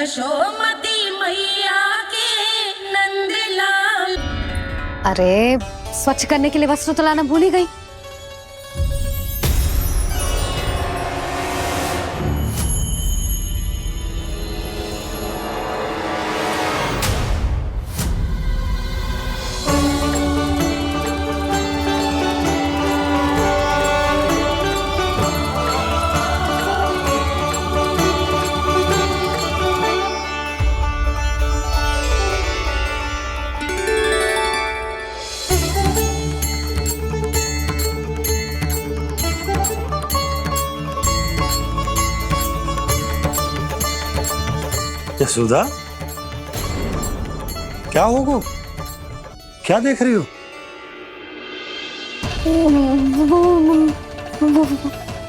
यशोमती मैया के नंदलाल। अरे स्वच्छ करने के लिए वस्त्र तो लाना भूल ही गई। यशोदा, क्या होगा? क्या देख रही हो?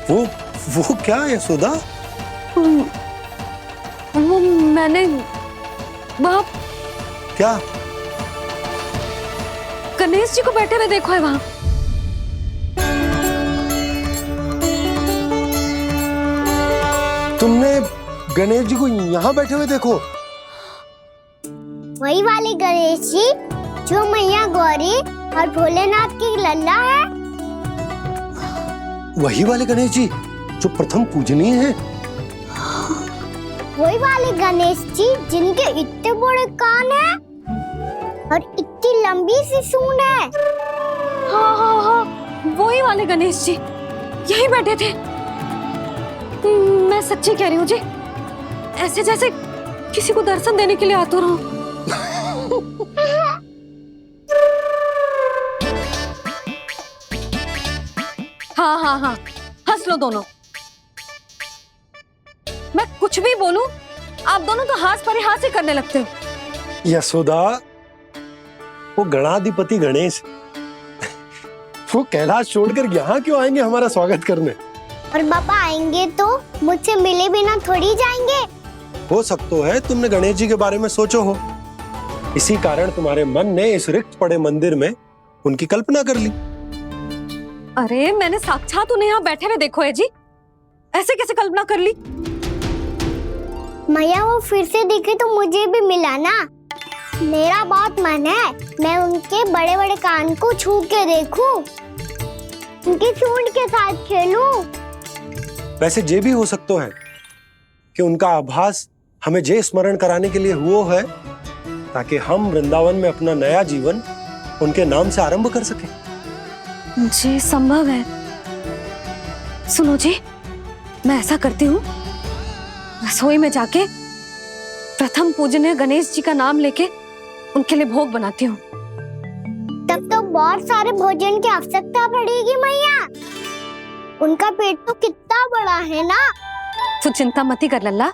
वो क्या यशोदा? वो मैंने वहाँ क्या? गणेश जी को बैठे हुए देखो है वहाँ। तुमने गणेश जी को यहाँ बैठे हुए देखो? वही वाले गणेश जी जो मैया गौरी और भोलेनाथ की लल्ला है। वही वाले गणेश जी जो प्रथम पूजनीय हैं। वही वाले गणेश जी जिनके इतने बड़े कान हैं और इतनी लंबी सी सूंड है। हाँ हाँ हाँ, वही वाले गणेश जी यही बैठे थे। मैं सच्ची कह रही हूँ जी, ऐसे जैसे किसी को दर्शन देने के लिए आतुर हूँ। हाँ हाँ हाँ, हंस लो दोनों। मैं कुछ भी बोलूं, आप दोनों तो हाथ परिहास ही करने लगते हो। यशोदा, वो गणाधिपति गणेश वो कैलाश छोड़कर यहाँ क्यों आएंगे हमारा स्वागत करने? और पापा आएंगे तो मुझसे मिले बिना थोड़ी जाएंगे। हो सकता है तुमने गणेश जी के बारे में सोचो हो, इसी कारण तुम्हारे मन ने इस रिक्त पड़े मंदिर में उनकी कल्पना कर ली। अरे मैंने साक्षात उन्हें यहाँ बैठे हुए देखो है जी, ऐसे कैसे कल्पना कर ली? मैया वो फिर से दिखे तो मुझे भी मिला ना। मेरा बहुत मन है मैं उनके बड़े बड़े कान को छू के देखूं, उनकी सूंड के साथ खेलूं। वैसे ये भी हो सकता है कि उनका आभास हमें जे स्मरण कराने के लिए हुआ है ताकि हम वृंदावन में अपना नया जीवन उनके नाम से आरंभ कर सके। जी संभव है। सुनो जी, मैं ऐसा करती हूँ, रसोई में जाके प्रथम पूजनीय गणेश जी का नाम लेके उनके लिए भोग बनाती हूँ। तब तो बहुत सारे भोजन की आवश्यकता पड़ेगी मैया। उनका पेट तो कितना बड़ा है ना। तू चिंता मत कर लल्ला,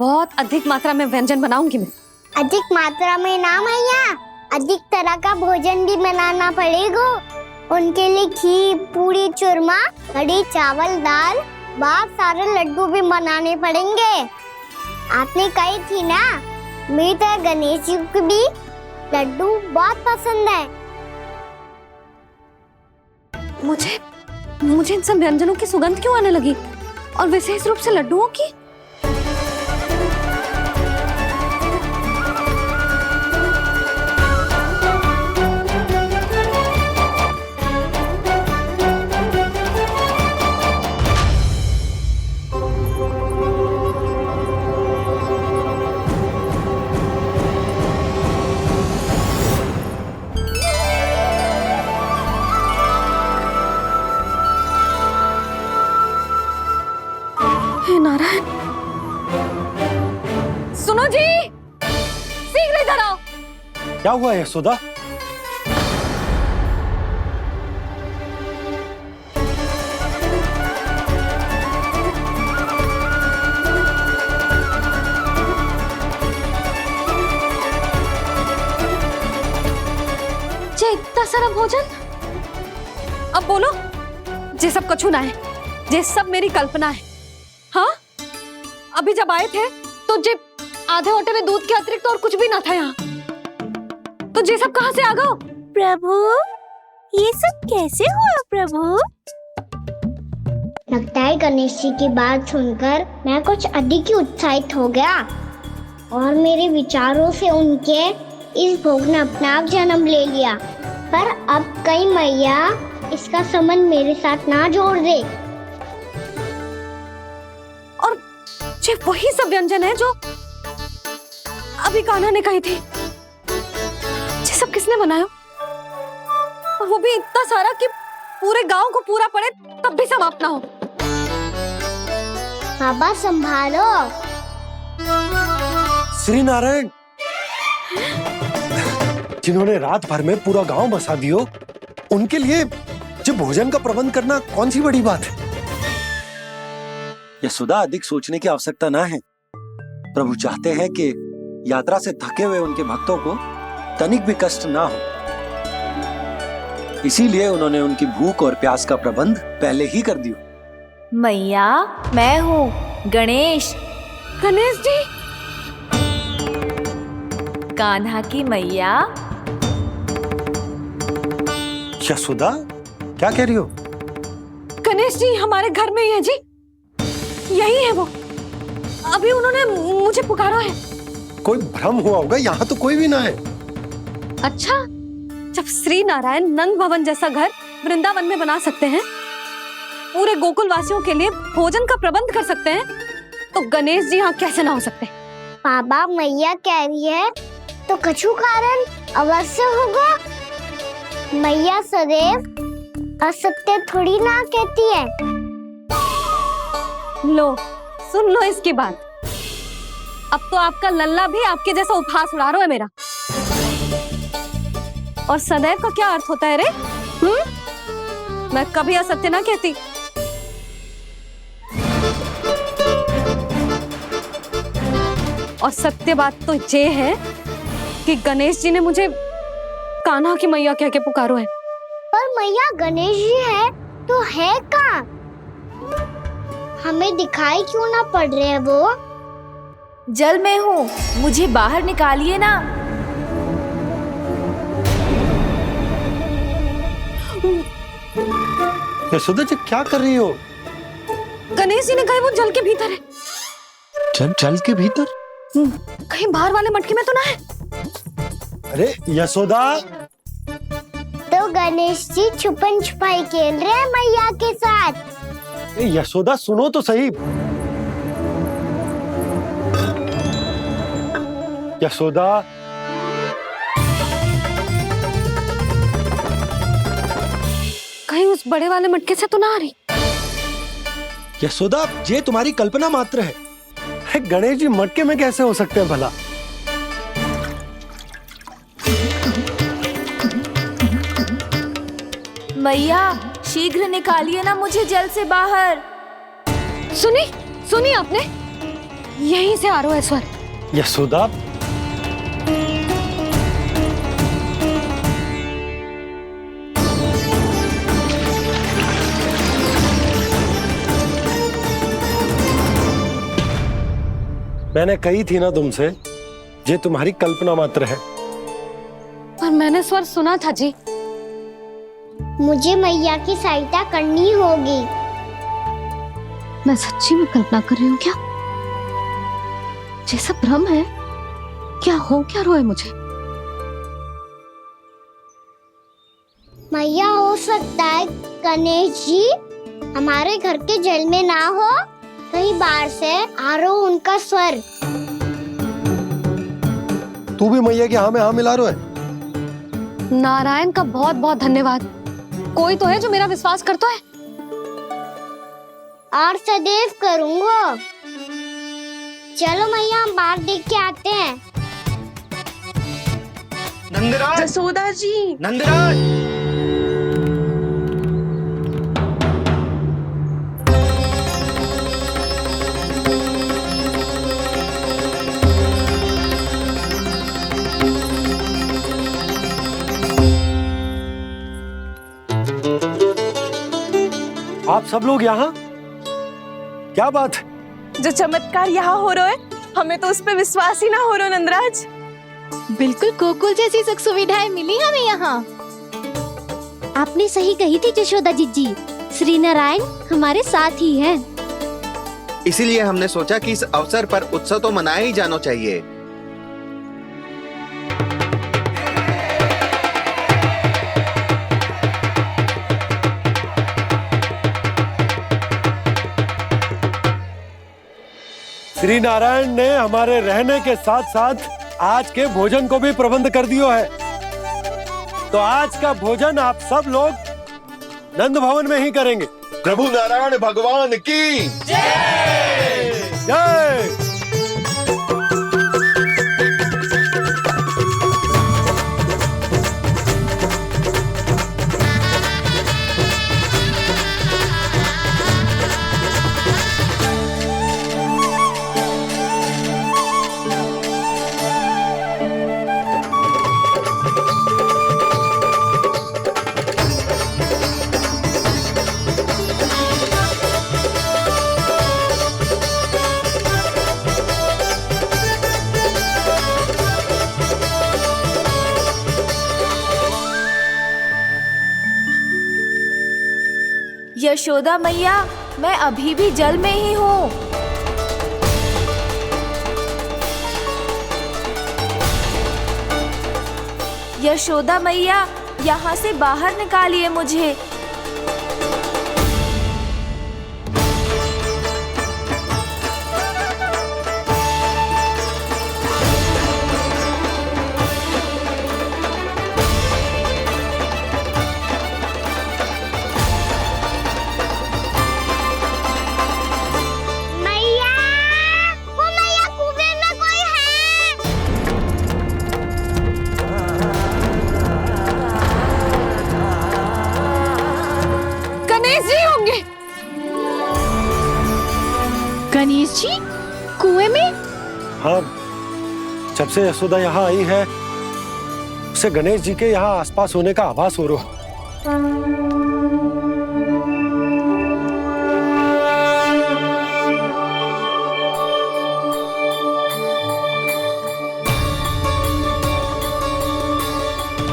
बहुत अधिक मात्रा में व्यंजन बनाऊंगी मैं। अधिक मात्रा में ना मैया, अधिक तरह का भोजन भी बनाना पड़ेगा। उनके लिए खीर, पूरी, चूरमा, कढ़ी, चावल, दाल, बहुत सारे लड्डू भी बनाने पड़ेंगे। आपने कही थी ना, मेरी तरह गणेश जी को भी लड्डू बहुत पसंद है। मुझे इन सब व्यंजनों की सुगंध क्यों आने लगी, और विशेष रूप से लड्डुओं की? हे नारायण, सुनो जी, शीघ्र इधर आओ। क्या हुआ यशोदा? जे इतना सारा भोजन, अब बोलो, जे सब कछु ना है, जे सब मेरी कल्पना है। हाँ, अभी जब आए थे तो जे आधे ओटे में दूध के अतिरिक्त और कुछ भी ना था यहाँ, तो जे सब कहाँ से आ गए? प्रभु, ये सब कैसे हुआ प्रभु? लगता है गणेश जी की बात सुनकर मैं कुछ अधिक ही उत्साहित हो गया। और मेरे विचारों से उनके इस भोग ने अपने आप जन्म ले लिया। पर अब कहीं मैया इसका संबंध मेरे साथ ना जोड़ दे। और ये वही सब व्यंजन है जो अभी कान्हा ने कही थी। ये सब किसने बनाया? और वो भी इतना सारा कि पूरे गांव को पूरा पड़े तब भी समाप्त ना हो। बाबा संभालो। श्री नारायण, जिन्होंने रात भर में पूरा गांव बसा दियो, उनके लिए जो भोजन का प्रबंध करना कौन सी बड़ी बात है। यशोदा, अधिक सोचने की आवश्यकता ना है। प्रभु चाहते हैं कि यात्रा से थके हुए उनके भक्तों को तनिक भी कष्ट ना हो, इसीलिए उन्होंने उनकी भूख और प्यास का प्रबंध पहले ही कर दिया। मैया, मैं हूँ गणेश। गणेश जी, कान्हा की मैया। यशोदा, क्या कह रही हो? गणेश जी हमारे घर में ही है जी, यही है वो। अभी उन्होंने मुझे पुकारा है। कोई भ्रम हुआ होगा, यहाँ तो कोई भी ना है। अच्छा, जब श्री नारायण नंद भवन जैसा घर वृंदावन में बना सकते हैं, पूरे गोकुल वासियों के लिए भोजन का प्रबंध कर सकते हैं, तो गणेश जी यहाँ कैसे ना हो सकते? बाबा, मैया कह रही है तो कछु कारण अवश्य होगा। मैया सदैव असत्य थोड़ी ना कहती है। लो, सुन लो इसकी बात। अब तो आपका लल्ला भी आपके जैसा उपहास उड़ा रहा है मेरा। और सदैव का क्या अर्थ होता है रे? मैं कभी असत्य ना कहती। और सत्य बात तो ये है कि गणेश जी ने मुझे कान्हा की मैया कह के पुकारो है। पर मैया गणेश जी है तो है कहाँ? हमें दिखाई क्यों ना पड़ रहे हैं वो? जल में हूँ, मुझे बाहर निकालिए ना। यशोदा जी, क्या कर रही हो? गणेश जी ने कहा वो जल के भीतर है। जल के भीतर? कहीं बाहर वाले मटके में तो ना है? अरे यशोदा! तो गणेश जी छुपन छुपाई खेल रहे हैं मैया के साथ। यशोदा, सुनो तो सही। यशोदा, कहीं उस बड़े वाले मटके से तो ना आ रही? यशोदा, ये तुम्हारी कल्पना मात्र है। गणेश जी मटके में कैसे हो सकते हैं भला? मैया, शीघ्र निकालिए ना मुझे जल से बाहर। सुनी आपने? यहीं से आ रहा है स्वर। यशोदा, मैंने कही थी ना तुमसे, ये तुम्हारी कल्पना मात्र है। पर मैंने स्वर सुना था जी। मुझे मैया की सहायता करनी होगी। मैं सच्ची में कल्पना कर रही हूँ क्या? ये सब भ्रम है क्या? हो क्या रहा है मुझे? मैया, हो सकता है गणेश जी हमारे घर के जल में ना हो, कहीं बाहर से आ रहा हो उनका स्वर। तू भी मैया के हाँ में हाँ मिला रहा है। नारायण का बहुत बहुत धन्यवाद। कोई तो है जो मेरा विश्वास करता है। और सदैव करूंगा। चलो मैया, हम बाहर देख के आते हैं। नंदराज, यशोदा जी, नंदराज! आप सब लोग यहाँ? क्या बात है? जो चमत्कार यहाँ हो रहा है, हमें तो उस पे विश्वास ही ना हो रहा नंदराज। बिल्कुल गोकुल जैसी सुख सुविधाएं मिली हमें यहाँ। आपने सही कही थी यशोदा जीजी, श्री नारायण हमारे साथ ही हैं। इसीलिए हमने सोचा कि इस अवसर पर उत्सव तो मनाया ही जाना चाहिए। श्री नारायण ने हमारे रहने के साथ साथ आज के भोजन को भी प्रबंध कर दियो है। तो आज का भोजन आप सब लोग नंद भवन में ही करेंगे। प्रभु नारायण भगवान की जय जय। यशोदा मैया, मैं अभी भी जल में ही हूँ। यशोदा मैया, यहाँ से बाहर निकालिए मुझे। गणेश जी कुएं में? हाँ, जब से यशोदा यहाँ आई है उसे गणेश जी के यहाँ आसपास होने का आभास हो रहा।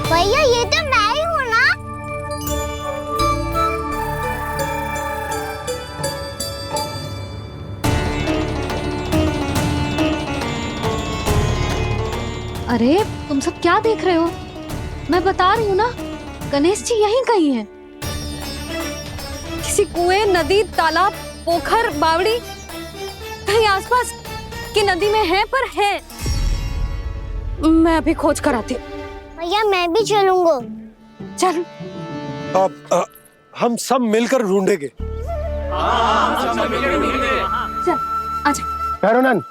भैया ये तो मैं ही हूँ ना। अरे तुम सब क्या देख रहे हो? मैं बता रही हूँ ना, गणेश जी यहीं कहीं हैं। किसी कुएं, नदी, तालाब, पोखर, बावड़ी कहीं आसपास की नदी में है, पर है। मैं अभी खोज कर आती हूँ। भैया मैं भी चलूंगा। चल। अब हम सब मिलकर ढूंढेंगे। चल आजा। पैरोनन,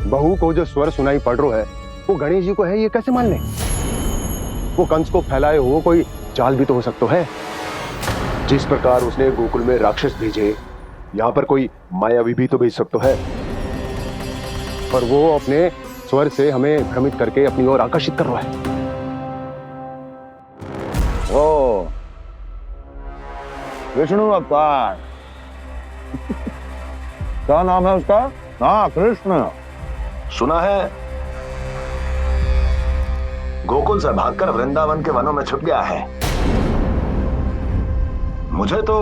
बहू को जो स्वर सुनाई पड़ रहा है वो गणेश जी को है, ये कैसे मान ले? वो कंस को फैलाए हो कोई चाल भी तो हो सकता है। जिस प्रकार उसने गोकुल में राक्षस भेजे, यहाँ पर कोई मायावी भी तो भेज सकता है। पर वो अपने स्वर से हमें भ्रमित करके अपनी ओर आकर्षित कर रहा है। ओ विष्णु अवतार। क्या नाम है उसका? हाँ, कृष्ण। सुना है गोकुल से भागकर वृंदावन के वनों में छुप गया है। मुझे तो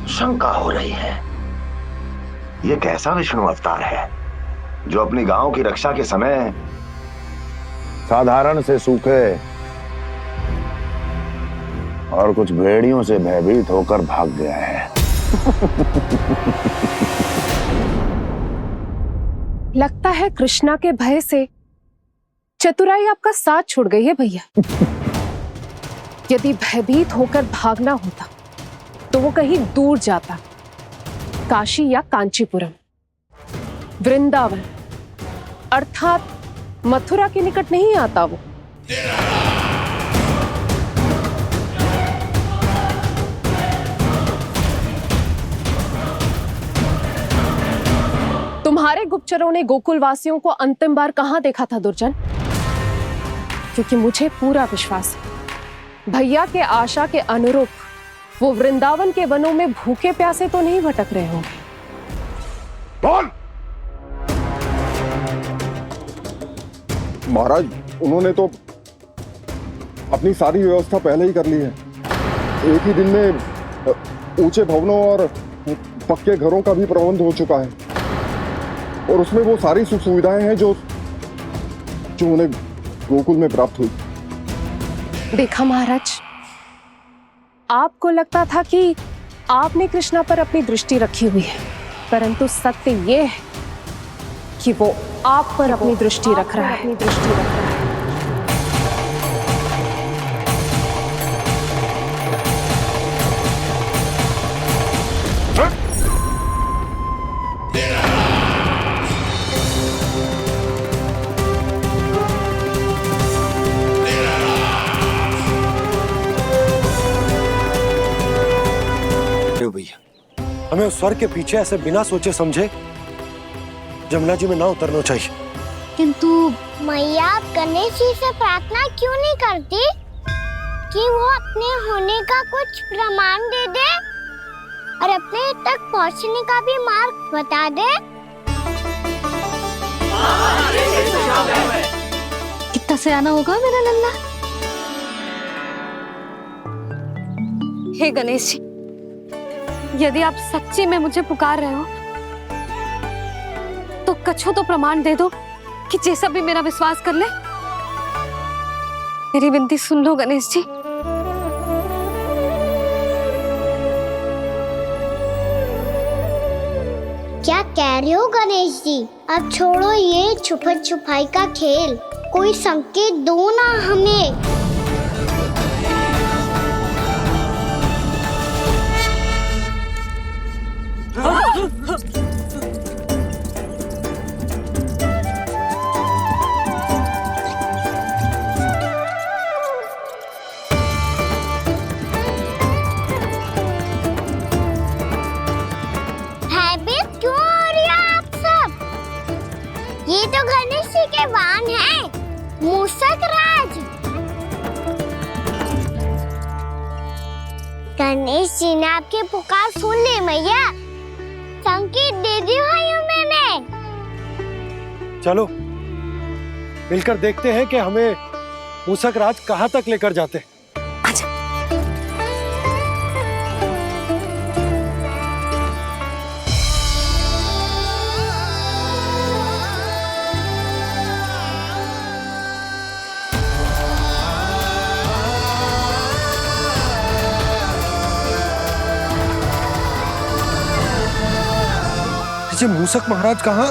शंका हो रही है, ये कैसा विष्णु अवतार है जो अपनी गांव की रक्षा के समय साधारण से सूखे और कुछ भेड़ियों से भयभीत होकर भाग गया है। लगता है कृष्णा के भय से चतुराई आपका साथ छोड़ गई है भैया। यदि भयभीत होकर भागना होता तो वो कहीं दूर जाता, काशी या कांचीपुरम, वृंदावन अर्थात मथुरा के निकट नहीं आता वो। तुम्हारे गुप्तचरों ने गोकुल वासियों को अंतिम बार कहां देखा था दुर्जन? क्योंकि मुझे पूरा विश्वास है भैया के आशा के अनुरूप वो वृंदावन के वनों में भूखे प्यासे तो नहीं भटक रहे होंगे। बोल! महाराज, उन्होंने तो अपनी सारी व्यवस्था पहले ही कर ली है। एक ही दिन में ऊंचे भवनों और पक्के घरों का भी प्रबंध हो चुका है, और उसमें वो सारी सुख सुविधाएं हैं जो उन्हें गोकुल में प्राप्त हुई। देखा महाराज, आपको लगता था कि आपने कृष्णा पर अपनी दृष्टि रखी हुई है, परंतु सत्य ये है कि वो आप पर अपनी दृष्टि रख रहा है। भैया, हमें उस स्वर के पीछे ऐसे बिना सोचे समझे जमुना जी में ना उतरना चाहिए। किंतु मैया, आप गणेश जी से प्रार्थना क्यों नहीं करती कि वो अपने होने का कुछ प्रमाण दे दे और अपने तक पहुंचने का भी मार्ग बता दे? कितना सयाना होगा मेरा लल्ला। हे गणेश जी, यदि आप सच्ची में मुझे पुकार रहे हो तो कछु तो प्रमाण दे दो कि जैसा भी मेरा विश्वास कर ले। मेरी विनती सुन लो गणेश जी। क्या कह रहे हो गणेश जी? अब छोड़ो ये छुपन छुपाई का खेल, कोई संकेत दो ना हमें। भयभीत क्यों हो रही हो आप सब? ये तो गणेश जी के वाहन हैं, मूषक राज। गणेश जी ने आपकी पुकार सुन ली मैया, संकेत दे दी भाइयों मैंने। चलो मिलकर देखते हैं कि हमें मूषक राज कहाँ तक लेकर जाते हैं। ये मूषक महाराज कहाँ?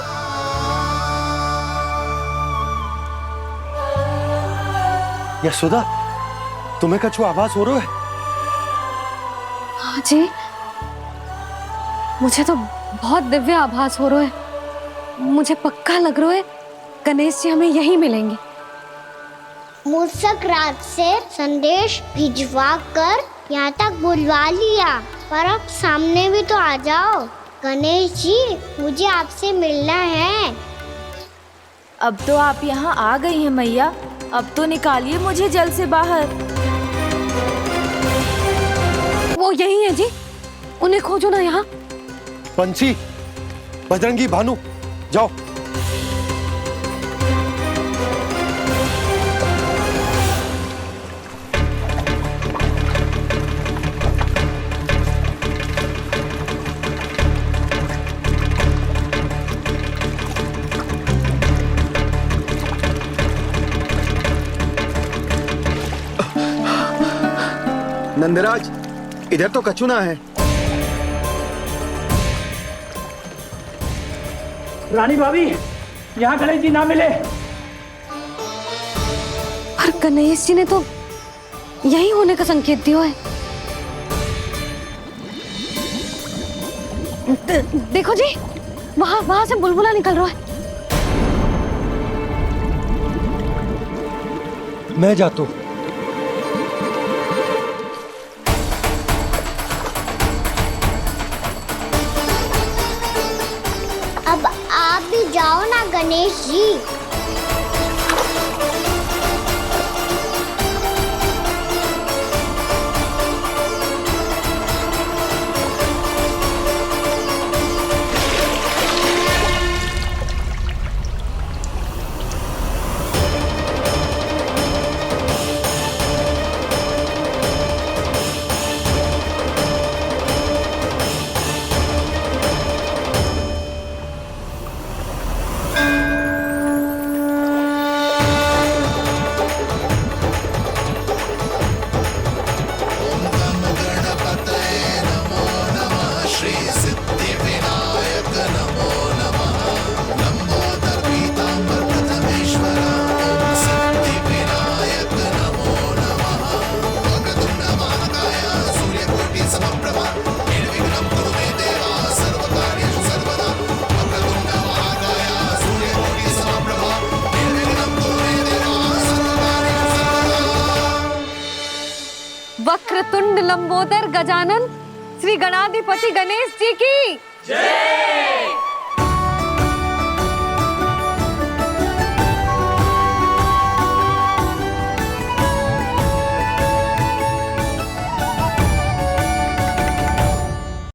यशोदा, तुम्हें कछु आभास हो रहा है? हाँ जी, मुझे तो बहुत दिव्य आभास हो रहा है। मुझे पक्का लग रहा है गणेश जी हमें यहीं मिलेंगे। मूषक राज से संदेश भिजवा कर यहाँ तक बुलवा लिया, पर अब सामने भी तो आ जाओ। गणेश जी, मुझे आपसे मिलना है। अब तो आप यहाँ आ गई हैं मैया, अब तो निकालिए मुझे जल से बाहर। वो यही है जी, उन्हें खोजो ना यहाँ। बंसी, बजरंगी, भानु, जाओ। नंदराज, इधर तो कछु ना है। रानी भाभी, यहाँ गणेश जी ना मिले। और गणेश जी ने तो यही होने का संकेत दिया है। देखो जी, वहां से बुलबुला निकल रहा है। मैं जाता हूँ। अब आप भी जाओ ना गणेश जी। वक्रतुंड लंबोदर गजानन श्री गणाधिपति गणेश जी की।